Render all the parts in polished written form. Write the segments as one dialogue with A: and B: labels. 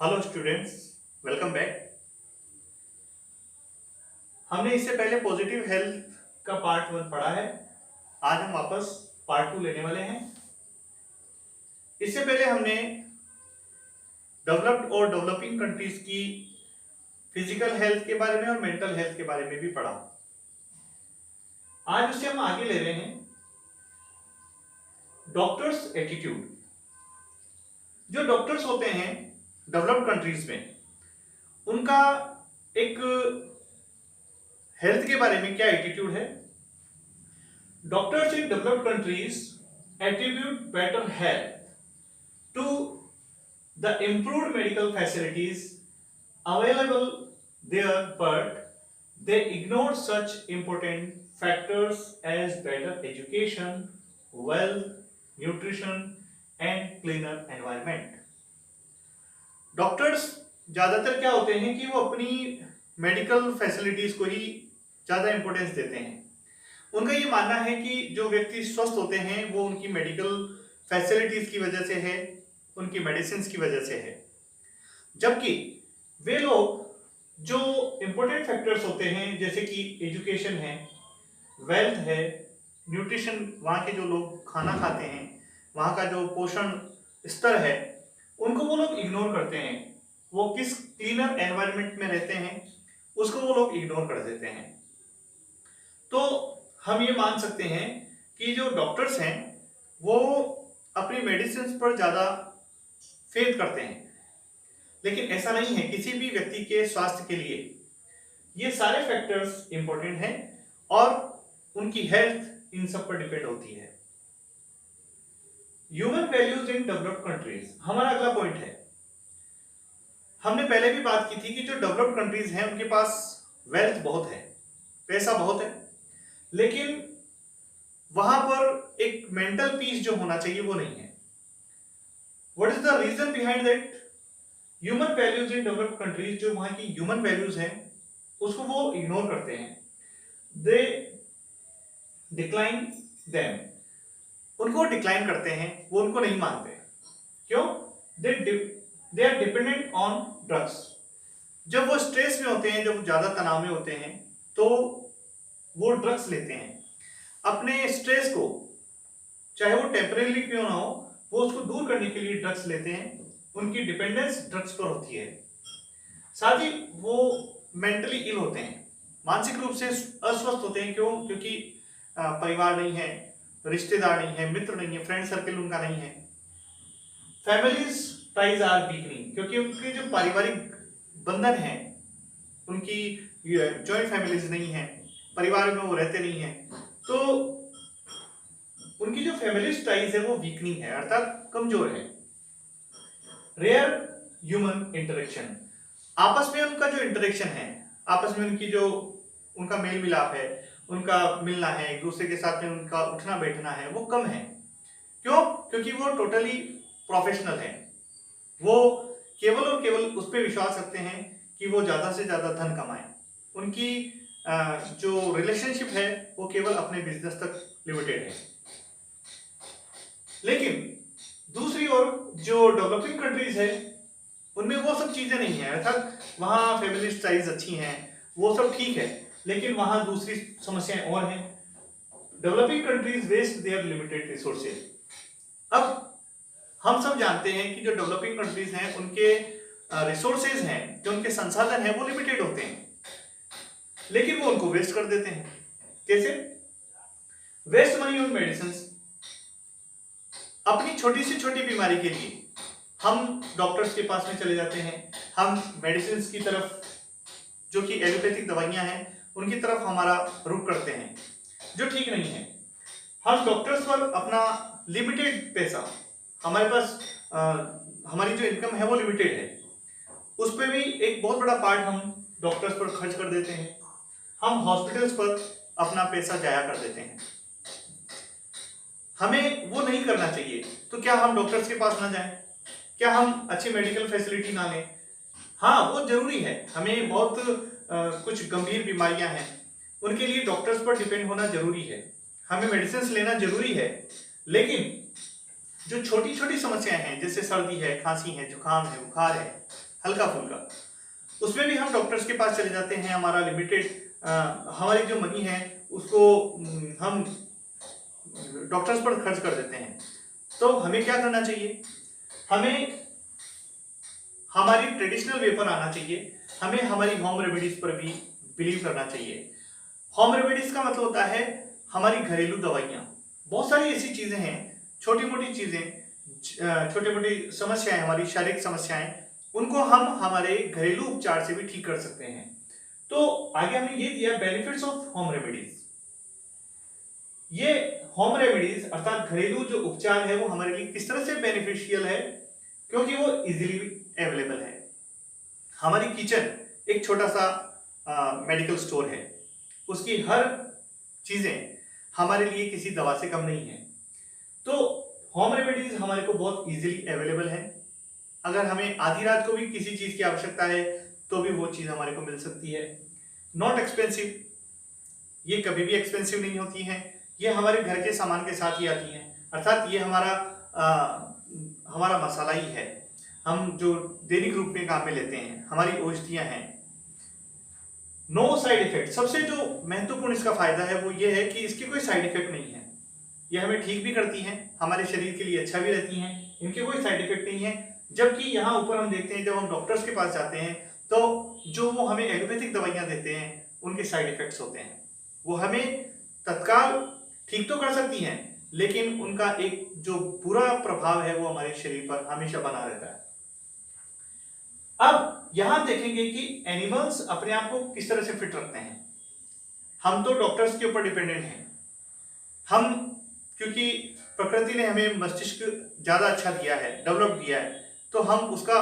A: Hello students, welcome back. हमने इससे पहले पॉजिटिव हेल्थ का पार्ट 1 पढ़ा है। आज हम वापस पार्ट 2 लेने वाले हैं। इससे पहले हमने डेवलप्ड और डेवलपिंग कंट्रीज की फिजिकल हेल्थ के बारे में और मेंटल हेल्थ के बारे में भी पढ़ा। आज उससे हम आगे ले रहे हैं डॉक्टर्स एटीट्यूड। जो डॉक्टर्स होते हैं डेवलप्ड कंट्रीज में, उनका एक हेल्थ के बारे में क्या एटीट्यूड है। Doctors in developed countries attribute better health to the improved medical facilities available there, but they ignore such important factors as better education, wealth, nutrition and cleaner environment. Doctors ज्यादातर क्या होते हैं कि वो अपनी मेडिकल फैसिलिटीज को ही ज्यादा importance देते हैं। उनका ये मानना है कि जो व्यक्ति स्वस्थ होते हैं वो उनकी मेडिकल फैसिलिटीज की वजह से है, उनकी मेडिसिन की वजह से है। जबकि वे लोग जो इंपॉर्टेंट फैक्टर्स होते हैं जैसे कि एजुकेशन है, वेल्थ है, न्यूट्रिशन, वहाँ के जो लोग खाना खाते हैं, वहाँ का जो पोषण स्तर है, उनको वो लोग इग्नोर करते हैं। वो किस क्लीनर एनवायरनमेंट में रहते हैं उसको वो लोग इग्नोर कर देते हैं। तो हम ये मान सकते हैं कि जो डॉक्टर्स हैं वो अपनी मेडिसिन पर ज्यादा फेथ करते हैं, लेकिन ऐसा नहीं है। किसी भी व्यक्ति के स्वास्थ्य के लिए ये सारे फैक्टर्स इंपॉर्टेंट हैं और उनकी हेल्थ इन सब पर डिपेंड होती है। Human values in developed countries हमारा अगला पॉइंट है। हमने पहले भी बात की थी कि जो डेवलप्ड कंट्रीज हैं उनके पास वेल्थ बहुत है, पैसा बहुत है, लेकिन वहां पर एक मेंटल पीस जो होना चाहिए वो नहीं है। What is the reason behind that? Human values in developed countries, जो वहां की ह्यूमन वैल्यूज हैं उसको वो इग्नोर करते हैं। दे डिक्लाइन देम, उनको डिक्लाइन करते हैं, वो उनको नहीं मानते। क्यों? They are dependent on drugs. जब वो स्ट्रेस में होते हैं, जब ज्यादा तनाव में होते हैं, तो वो ड्रग्स लेते हैं। अपने स्ट्रेस को, चाहे वो टेम्परेरी क्यों ना हो, वो उसको दूर करने के लिए ड्रग्स लेते हैं। उनकी डिपेंडेंस ड्रग्स पर होती है। साथ ही वो मेंटली इल होते हैं, मानसिक रूप से अस्वस्थ होते हैं। क्यों? क्योंकि परिवार नहीं है, रिश्तेदार नहीं है, मित्र नहीं है, फ्रेंड सर्किल उनका नहीं है। फैमिलीज टाइज आर वीकनिंग, क्योंकि उनके जो पारिवारिक बंधन है, उनकी जॉइंट फैमिलीज नहीं है, परिवार में वो रहते नहीं हैं, तो उनकी जो फैमिली टाइज है वो वीकनिंग है, अर्थात कमजोर है। रेयर ह्यूमन इंटरेक्शन, आपस में उनका जो इंटरेक्शन है, आपस में उनकी जो उनका मेल मिलाप है, उनका मिलना है, एक दूसरे के साथ में उनका उठना बैठना है, वो कम है। क्यों? क्योंकि वो टोटली प्रोफेशनल है। वो केवल और केवल उस पर विश्वास रखते हैं कि वो ज्यादा से ज्यादा धन कमाए। उनकी जो रिलेशनशिप है वो केवल अपने बिजनेस तक लिमिटेड है। लेकिन दूसरी ओर जो डेवलपिंग कंट्रीज है उनमें वो सब चीजें नहीं है, अर्थात वहाँ फैमिली साइज अच्छी हैं, वो सब ठीक है, लेकिन वहाँ दूसरी समस्याएं और हैं। Developing countries waste their limited resources. अब हम सब जानते हैं कि जो डेवलपिंग कंट्रीज हैं उनके रिसोर्सेज हैं, जो उनके संसाधन हैं वो लिमिटेड होते हैं, लेकिन वो उनको वेस्ट कर देते हैं। कैसे? Waste money on medicine. अपनी छोटी से छोटी बीमारी के लिए हम डॉक्टर्स के पास में चले जाते हैं, हम मेडिसिन की तरफ, जो कि एलोपैथिक दवाइयां हैं, उनकी तरफ हमारा रुख करते हैं, जो ठीक नहीं है। हम डॉक्टर्स पर अपना लिमिटेड पैसा, हमारे पास हमारी जो इनकम है वो लिमिटेड है, उस पर भी एक बहुत बड़ा पार्ट हम डॉक्टर्स पर खर्च कर देते हैं। हम हॉस्पिटल्स पर अपना पैसा जाया कर देते हैं। हमें वो नहीं करना चाहिए। तो क्या हम डॉक्टर्स के पास ना जाएं? क्या हम अच्छी मेडिकल फैसिलिटी ना लें? हाँ, वो जरूरी है। हमें बहुत कुछ गंभीर बीमारियां हैं, उनके लिए डॉक्टर्स पर डिपेंड होना जरूरी है, हमें मेडिसिन लेना जरूरी है। लेकिन जो छोटी छोटी समस्याएं हैं, जैसे सर्दी है, खांसी है, जुकाम है, बुखार है, हल्का फुल्का, उसमें भी हम डॉक्टर्स के पास चले जाते हैं। हमारा लिमिटेड हमारी जो मनी है उसको हम डॉक्टर्स पर खर्च कर देते हैं। तो हमें क्या करना चाहिए, हमें हमारी ट्रेडिशनल वे पर आना चाहिए, हमें हमारी होम रेमेडीज पर भी बिलीव करना चाहिए। होम रेमेडीज का मतलब होता है हमारी घरेलू दवाइयाँ। बहुत सारी ऐसी चीजें हैं, छोटी मोटी चीजें, छोटी मोटी समस्याएं, हमारी शारीरिक समस्याएं, उनको हम हमारे घरेलू उपचार से भी ठीक कर सकते हैं। तो आगे हमने ये दिया बेनिफिट्स ऑफ होम रेमेडीज। ये होम रेमेडीज अर्थात घरेलू जो उपचार है वो हमारे लिए किस तरह से बेनिफिशियल है, क्योंकि वो इजीली अवेलेबल है। हमारी किचन एक छोटा सा मेडिकल स्टोर है, उसकी हर चीजें हमारे लिए किसी दवा से कम नहीं है। तो होम रेमेडीज हमारे को बहुत इजीली अवेलेबल है। अगर हमें आधी रात को भी किसी चीज की आवश्यकता है तो भी वो चीज हमारे को मिल सकती है। नॉट एक्सपेंसिव, ये कभी भी एक्सपेंसिव नहीं होती हैं, ये हमारे घर के सामान के साथ ही आती हैं। अर्थात ये हमारा मसाला ही है, हम जो दैनिक रूप में काम में लेते हैं, हमारी औषधियां हैं। नो साइड इफेक्ट, सबसे जो महत्वपूर्ण इसका फायदा है वो ये है कि इसकी कोई साइड इफेक्ट नहीं है। ये हमें ठीक भी करती हैं, हमारे शरीर के लिए अच्छा भी रहती हैं, इनके कोई साइड इफेक्ट नहीं है। जबकि यहाँ ऊपर हम देखते हैं, जब हम डॉक्टर्स के पास जाते हैं तो जो वो हमें एलोपैथिक दवाइयाँ देते हैं उनके साइड इफेक्ट्स होते हैं। वो हमें तत्काल ठीक तो कर सकती हैं, लेकिन उनका एक जो बुरा प्रभाव है वो हमारे शरीर पर हमेशा बना रहता है। अब यहां देखेंगे कि एनिमल्स अपने आप को किस तरह से फिट रखते हैं। हम तो डॉक्टर्स के ऊपर डिपेंडेंट हैं, हम क्योंकि प्रकृति ने हमें मस्तिष्क ज्यादा अच्छा दिया है, डेवलप दिया है, तो हम उसका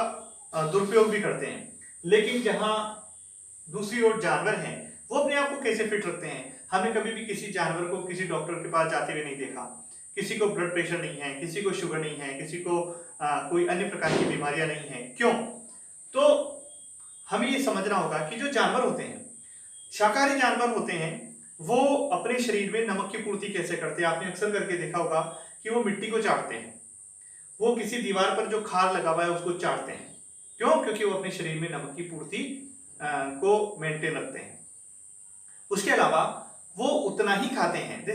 A: दुरुपयोग भी करते हैं। लेकिन जहां दूसरी ओर जानवर हैं, वो अपने आप को कैसे फिट रखते हैं। हमें कभी भी किसी जानवर को किसी डॉक्टर के पास जाते हुए नहीं देखा। किसी को ब्लड प्रेशर नहीं है, किसी को शुगर नहीं है, किसी को कोई अन्य प्रकार की बीमारियां नहीं है। क्यों? तो हमें ये समझना होगा कि जो जानवर होते हैं, शाकाहारी जानवर होते हैं, वो अपने शरीर में नमक की पूर्ति कैसे करते हैं। आपने अक्सर करके देखा होगा कि वो मिट्टी को चाटते हैं, वो किसी दीवार पर जो खार लगा हुआ है उसको चाटते हैं। क्यों? क्योंकि वो अपने शरीर में नमक की पूर्ति को मेंटेन रखते हैं। उसके अलावा वो उतना ही खाते हैं, दे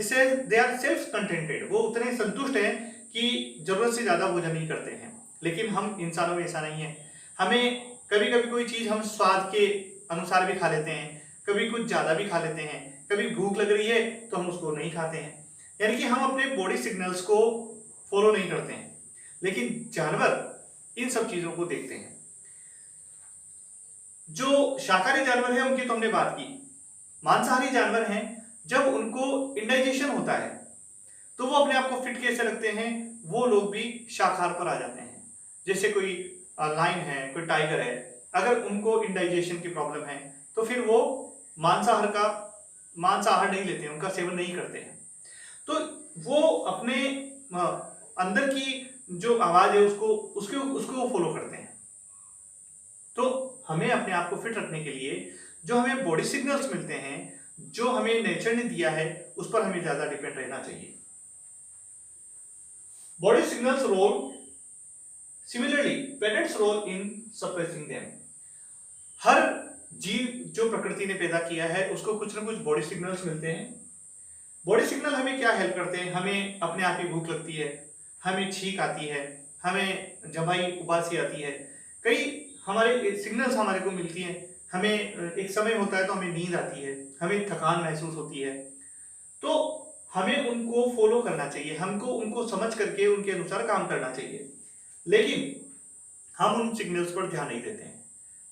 A: आर सेल्फ कंटेंटेड, वो उतने संतुष्ट हैं कि जरूरत से ज्यादा भोजन नहीं करते हैं। लेकिन हम इंसानों में ऐसा नहीं है, हमें कभी कभी कोई चीज हम स्वाद के अनुसार भी खा लेते हैं, कभी कुछ ज्यादा भी खा लेते हैं, कभी भूख लग रही है तो हम उसको नहीं खाते हैं। यानी कि हम अपने बॉडी सिग्नल्स को फॉलो नहीं करते हैं। लेकिन जानवर इन सब चीजों को देखते हैं। जो शाकाहारी जानवर है उनकी तो हमने बात की। मांसाहारी जानवर हैं, जब उनको इंडाइजेशन होता है तो वो अपने आप को फिट कैसे रखते हैं, वो लोग भी शाकाहार पर आ जाते हैं। जैसे कोई लाइन है, कोई टाइगर है, अगर उनको इंडाइजेशन की प्रॉब्लम है तो फिर वो मांसाहार नहीं लेते हैं, उनका सेवन नहीं करते हैं। तो वो अपने अंदर की जो आवाज है उसको फॉलो करते हैं। तो हमें अपने आप को फिट रखने के लिए जो हमें बॉडी सिग्नल्स मिलते हैं, जो हमें नेचर ने दिया है, उस पर हमें ज्यादा डिपेंड रहना चाहिए। Body signals role similarly parents role in suppressing them. हर जीव जो प्रकृति ने पैदा किया है उसको कुछ ना कुछ बॉडी सिग्नल्स मिलते हैं। बॉडी सिग्नल हमें क्या हेल्प करते हैं, हमें अपने आप ही भूख लगती है, हमें छींक आती है, हमें जमाई उबासी आती है, कई हमारे सिग्नल्स हमारे को मिलती हैं। हमें एक समय होता है तो हमें नींद आती है, हमें थकान महसूस होती है। तो हमें उनको फॉलो करना चाहिए, हमको उनको समझ करके उनके अनुसार काम करना चाहिए। लेकिन हम उन सिग्नल्स पर ध्यान नहीं देते हैं।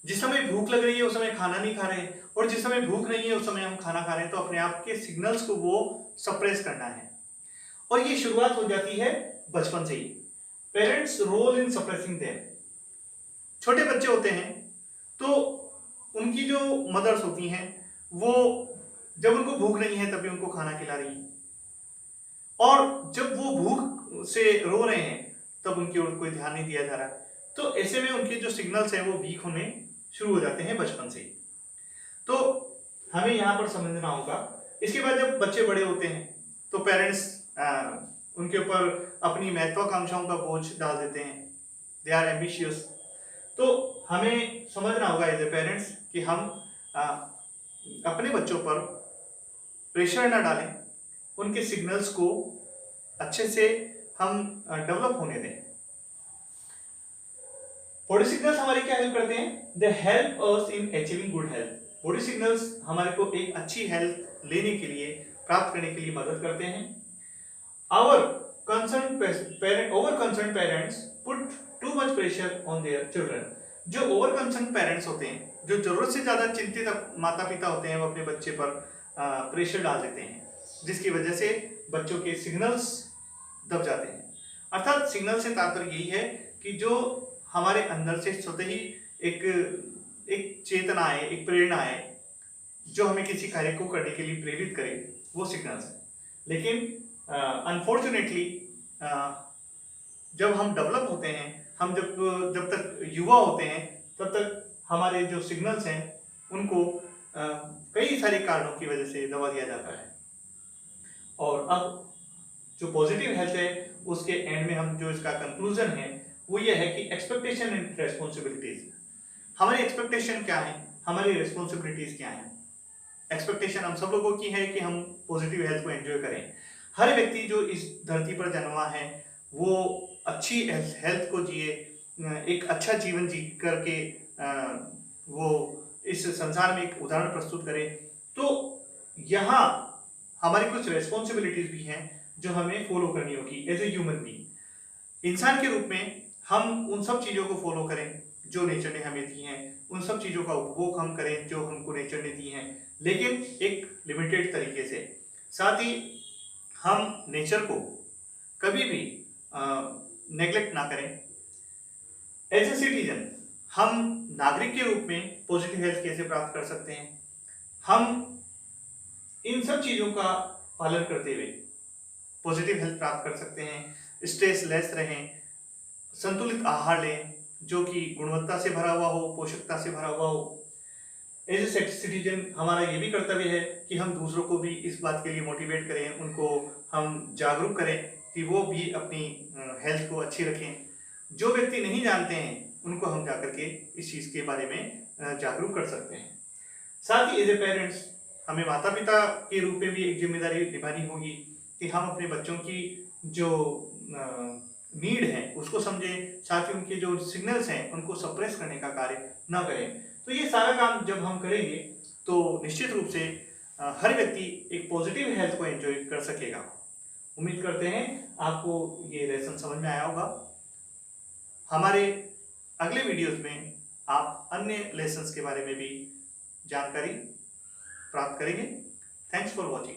A: जिस समय भूख लग रही है उस समय खाना नहीं खा रहे हैं, और जिस समय भूख नहीं है उस समय हम खाना खा रहे हैं। तो अपने आप के सिग्नल्स को वो सप्रेस करना है, और ये शुरुआत हो जाती है बचपन से ही। Parents role in suppressing them. छोटे बच्चे होते हैं तो उनकी जो मदर्स होती हैं वो जब उनको भूख नहीं है तभी उनको खाना खिला रही हैं, और जब वो भूख से रो रहे हैं तब उनकी ओर कोई ध्यान नहीं दिया जा रहा। तो ऐसे में उनके जो सिग्नल्स हैं वो वीक होने शुरू हो जाते हैं बचपन से ही। तो हमें यहाँ पर समझना होगा। इसके बाद जब बच्चे बड़े होते हैं तो पेरेंट्स उनके ऊपर अपनी महत्वाकांक्षाओं का बोझ डाल देते हैं। दे आर एम्बिशियस, तो हमें समझना होगा एज ए पेरेंट्स कि हम अपने बच्चों पर प्रेशर ना डालें, उनके सिग्नल्स को अच्छे से हम डेवलप होने दें। बॉडी सिग्नल्स हमारी क्या हेल्प करते हैं? They help us in achieving good health. Body signals हमारे को एक अच्छी हेल्थ लेने के लिए, प्राप्त करने के लिए मदद करते हैं। Our concerned parents put too much pressure on their children। जो ओवर कंसर्न पेरेंट्स होते हैं, जो जरूरत से ज्यादा चिंतित माता पिता होते हैं, वो अपने बच्चे पर प्रेशर डाल देते हैं, जिसकी वजह से बच्चों के सिग्नल्स दब जाते हैं। अर्थात सिग्नल से तात्पर्य यही है कि जो हमारे अंदर से स्वतः ही एक चेतना है, एक प्रेरणा है, जो हमें किसी कार्य को करने के लिए प्रेरित करे, वो सिग्नल्स है। लेकिन अनफॉर्चुनेटली जब हम डेवलप होते हैं, हम जब तक युवा होते हैं, तब तक हमारे जो सिग्नल्स हैं उनको कई सारे कारणों की वजह से दबा दिया जाता है। और अब जो पॉजिटिव हेल्थ है, उसके एंड में हम जो इसका कंक्लूजन है वो ये है कि एक्सपेक्टेशन एंड रेस्पॉन्सिबिलिटीज। हमारी एक्सपेक्टेशन क्या है, हमारी रिस्पॉन्सिबिलिटीज क्या है? एक्सपेक्टेशन हम सब लोगों की है कि हम पॉजिटिव हेल्थ को एंजॉय करें। हर व्यक्ति जो इस धरती पर जन्मा है वो अच्छी हेल्थ को जिए, एक अच्छा जीवन जी करके वो इस संसार में एक उदाहरण प्रस्तुत करे। तो यहाँ हमारी कुछ रेस्पॉन्सिबिलिटीज भी हैं जो हमें फॉलो करनी होगी एज ए ह्यूमन बीइंग। इंसान के रूप में हम उन सब चीज़ों को फॉलो करें जो नेचर ने हमें दी हैं, उन सब चीज़ों का उपभोग हम करें जो हमको नेचर ने दी हैं, लेकिन एक लिमिटेड तरीके से। साथ ही हम नेचर को कभी भी नेग्लेक्ट ना करें। एज ए सिटीजन हम नागरिक के रूप में पॉजिटिव हेल्थ कैसे प्राप्त कर सकते हैं? हम इन सब चीज़ों का पालन करते हुए पॉजिटिव हेल्थ प्राप्त कर सकते हैं। स्ट्रेस लेस रहें, संतुलित आहार लें जो कि गुणवत्ता से भरा हुआ हो, पोषकता से भरा हुआ हो। एज ए सिटीजन हमारा ये भी कर्तव्य है कि हम दूसरों को भी इस बात के लिए मोटिवेट करें, उनको हम जागरूक करें कि वो भी अपनी हेल्थ को अच्छी रखें। जो व्यक्ति नहीं जानते हैं उनको हम जाकर के इस चीज़ के बारे में जागरूक कर सकते हैं। साथ ही एज ए पेरेंट्स हमें माता पिता के रूप में भी एक जिम्मेदारी निभानी होगी कि हम अपने बच्चों की जो नीड है उसको समझें, साथ ही उनके जो सिग्नल्स हैं उनको सप्रेस करने का कार्य ना करें। तो ये सारा काम जब हम करेंगे तो निश्चित रूप से हर व्यक्ति एक पॉजिटिव हेल्थ को एंजॉय कर सकेगा। उम्मीद करते हैं आपको ये लेसन समझ में आया होगा। हमारे अगले वीडियोस में आप अन्य लेसन्स के बारे में भी जानकारी प्राप्त करेंगे। Thanks for watching.